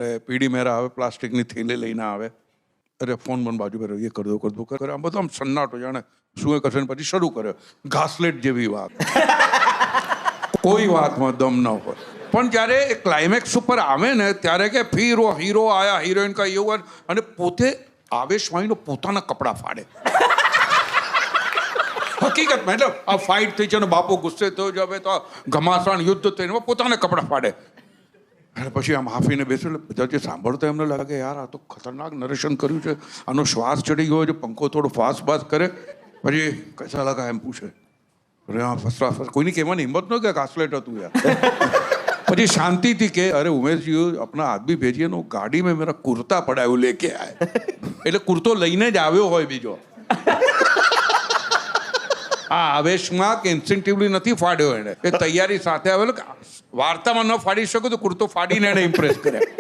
પીડી મેરા આવે, પ્લાસ્ટિકની થેલી લઈને આવે, અરે ફોન બંધ બાજુ પર એ કર દો કરે, આમ બધું આમ સન્નાટો જાણે શું એ કરશે ને પછી શરૂ કરે ઘાસલેટ જેવી વાત. કોઈ વાતમાં દમ ન હોય. પણ જ્યારે એ ક્લાઇમેક્સ ઉપર આવે ને ત્યારે કે ફીરો હીરો આયા હિરોઈન કા એવું, અને પોતે આવેશવાળીનો પોતાના કપડાં ફાડે. હકીકતમાં એટલે આ ફાઇટ થઈ છે ને બાપો ગુસ્સે થયો જ હવે તો ઘમાસાણ યુદ્ધ થઈને એમાં પોતાના કપડાં ફાડે. અને પછી આમ હાફીને બેસે એટલે બધા જે સાંભળતા એમને લાગે યાર આ તો ખતરનાક નરેશન કર્યું છે, આનો શ્વાસ ચડી ગયો છે, પંખો થોડો ફાસ્ટ બાસ કરે. પછી કૈસા લગા એમ પૂછે, અરે હા ફસરા કોઈની કહેવાની હિંમત ન કે ઘાસલેટ હતું યાર. પછી શાંતિથી કે અરે ઉમેશજી अपना आदमी भेजिए नो, गाड़ी में मेरा कुर्ता पड़ा है वो लेके आए. એટલે કુર્તો લઈને જ આવ્યો હોય બીજો. આ આવેશમાં કે ઇન્સ્ટિંક્ટિવલી નથી ફાડ્યો એને, એ તૈયારી સાથે આવેલો. વાર્તામાં ન ફાડી શકો તો કુર્તો ફાડીને એને ઇમ્પ્રેસ કર્યા.